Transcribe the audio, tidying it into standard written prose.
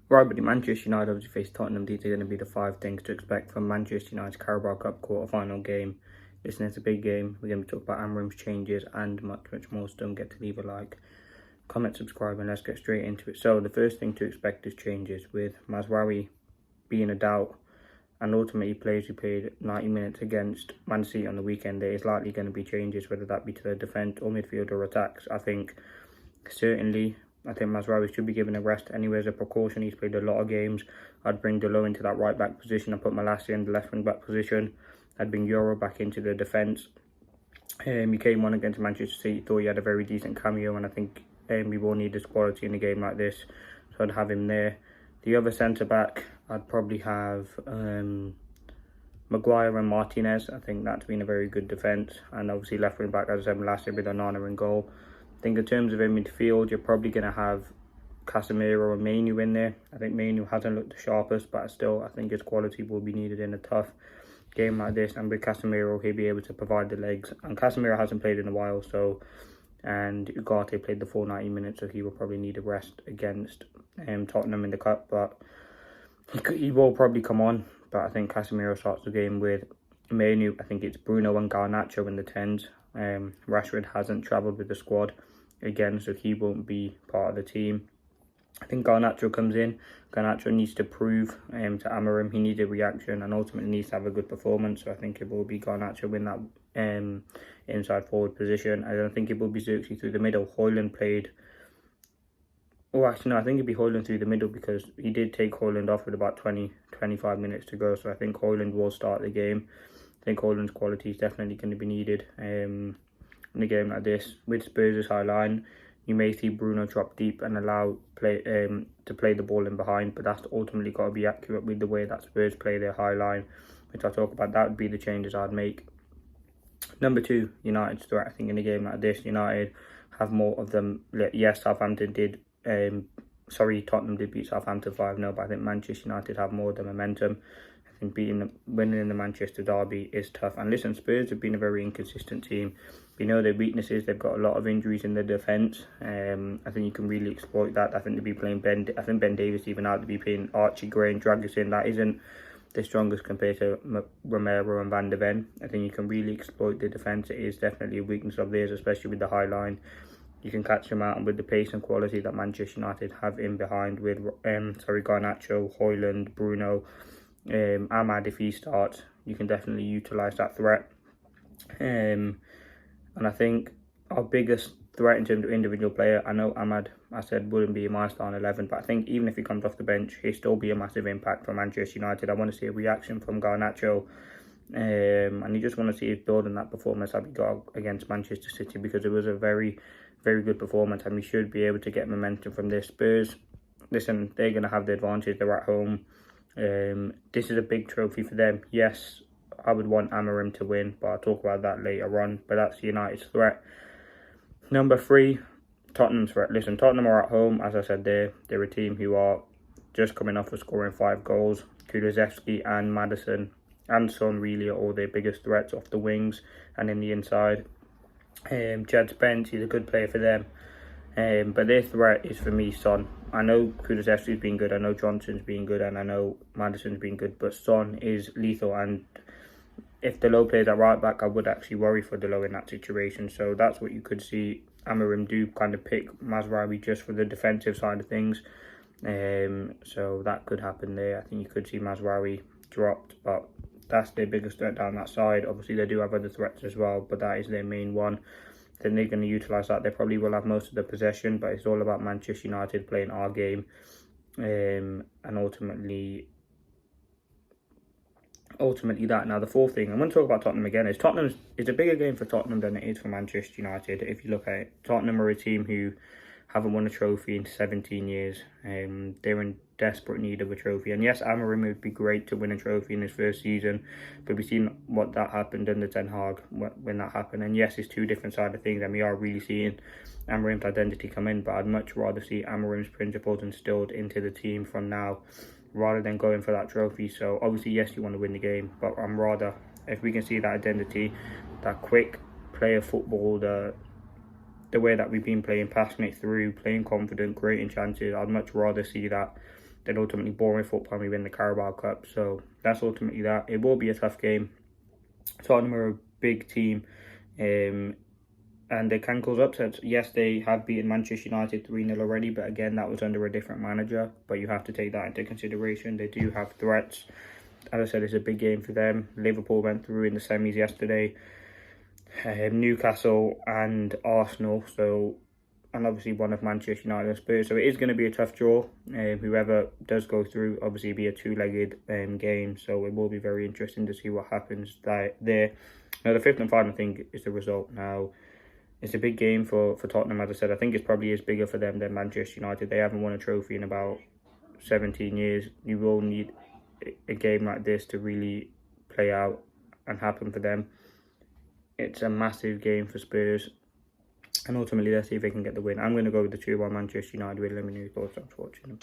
Right, but the Manchester United obviously face Tottenham. These are going to be the 5 things to expect from Manchester United's Carabao Cup quarter-final game. Listen, it's a big game. We're going to be talking about Amorim's changes and much, much more. So don't forget to leave a like, comment, subscribe, and let's get straight into it. So the first thing to expect is changes with Mazraoui being a doubt, and ultimately players who played 90 minutes against Man City on the weekend. There is likely going to be changes, whether that be to the defence or midfield or attacks. I think Mazraoui should be given a rest anyway as a precaution. He's played a lot of games. I'd bring Delo into that right back position. I'd put Malacia in the left wing back position. I'd bring Euro back into the defence. He came on against Manchester City. Thought he had a very decent cameo, and I think we will need this quality in a game like this. So I'd have him there. The other centre back, I'd probably have Maguire and Martinez. I think that's been a very good defence. And obviously left wing back, as I said, Malacia with Onana in goal. I think in terms of in midfield, you're probably going to have Casemiro and Mainu in there. I think Mainu hasn't looked the sharpest, but still, I think his quality will be needed in a tough game like this. And with Casemiro, he'll be able to provide the legs. And Casemiro hasn't played in a while, and Ugarte played the full 90 minutes, so he will probably need a rest against Tottenham in the Cup. But he will probably come on. But I think Casemiro starts the game with Mainu. I think it's Bruno and Garnacho in the 10s. Rashford hasn't travelled with the squad again, so he won't be part of the team. I think Garnacho comes in. Garnacho needs to prove to Amorim. He needs a reaction and ultimately needs to have a good performance. So I think it will be Garnacho in that inside forward position. I don't think it will be Xerxes through the middle. Højlund played... Oh, actually, no, I think it'd be Højlund through the middle because he did take Højlund off with about 20-25 minutes to go. So I think Højlund will start the game. I think Højlund's quality is definitely going to be needed in a game like this. With Spurs' high line, you may see Bruno drop deep and allow to play the ball in behind, but that's ultimately got to be accurate with the way that Spurs play their high line, which I'll talk about. That would be the changes I'd make. Number 2, United's threat. I think in a game like this, United have more of them. Yes, Tottenham did beat Southampton 5-0, but I think Manchester United have more of the momentum. I think winning in the Manchester derby is tough. And listen, Spurs have been a very inconsistent team. We know their weaknesses. They've got a lot of injuries in their defence. I think you can really exploit that. I think they'll be playing Ben Davies even out. They'll be playing Archie Gray and Dragusin. That isn't the strongest compared to Romero and Van de Ven. I think you can really exploit the defence. It is definitely a weakness of theirs, especially with the high line. You can catch them out, and with the pace and quality that Manchester United have in behind with Garnacho, Højlund, Bruno, AMAD, if he starts, you can definitely utilise that threat. And I think our biggest threat in terms of individual player, I know AMAD, I said, wouldn't be my starting 11, but I think even if he comes off the bench, he'll still be a massive impact for Manchester United. I want to see a reaction from Garnacho, and you just want to see his building that performance that we got against Manchester City, because it was a very, very good performance, and we should be able to get momentum from this. Spurs, listen, they're going to have the advantage. They're at home. This is a big trophy for them. Yes, I would want Amorim to win, but I'll talk about that later on. But that's United's threat. Number 3, Tottenham's threat. Listen, Tottenham are at home. As I said, they're a team who are just coming off of scoring 5 goals. Kulusevski and Maddison and Son really are all their biggest threats off the wings and in the inside. Jed Spence, he's a good player for them. But their threat is, for me, Son. I know Kulusevski's been good, I know Johnson's been good, and I know Maddison's been good, but Son is lethal. And if Delo plays at right back, I would actually worry for Delo in that situation. So that's what you could see Amorim do, kind of pick Mazraoui just for the defensive side of things. So that could happen there. I think you could see Mazraoui dropped, but that's their biggest threat down that side. Obviously, they do have other threats as well, but that is their main one. Then they're going to utilise that. They probably will have most of the possession, but it's all about Manchester United playing our game. And ultimately that. Now, the 4th thing, I'm going to talk about Tottenham again. It's a bigger game for Tottenham than it is for Manchester United. If you look at it, Tottenham are a team who haven't won a trophy in 17 years. They're in desperate need of a trophy. And yes, Amorim would be great to win a trophy in his first season, but we've seen what that happened under Ten Hag when that happened. And yes, it's 2 different sides of things, and we are really seeing Amorim's identity come in, but I'd much rather see Amorim's principles instilled into the team from now, rather than going for that trophy. So obviously, yes, you want to win the game, but I'm rather, if we can see that identity, that quick player football, the way that we've been playing, passing it through, playing confident, creating chances, I'd much rather see that then ultimately Bournemouth probably win the Carabao Cup. So that's ultimately that. It will be a tough game. Tottenham are a big team, and they can cause upsets. Yes, they have beaten Manchester United 3-0 already, but again, that was under a different manager. But you have to take that into consideration. They do have threats. As I said, it's a big game for them. Liverpool went through in the semis yesterday. Newcastle and Arsenal. So, and obviously one of Manchester United and Spurs. So it is going to be a tough draw. Whoever does go through, obviously be a two-legged game. So it will be very interesting to see what happens there. Now the fifth and final thing is the result. Now it's a big game for Tottenham. As I said, I think it's probably is bigger for them than Manchester United. They haven't won a trophy in about 17 years. You will need a game like this to really play out and happen for them. It's a massive game for Spurs. And ultimately, let's see if they can get the win. I'm going to go with the 2-1 Manchester United. Let me know your thoughts. Thanks for watching.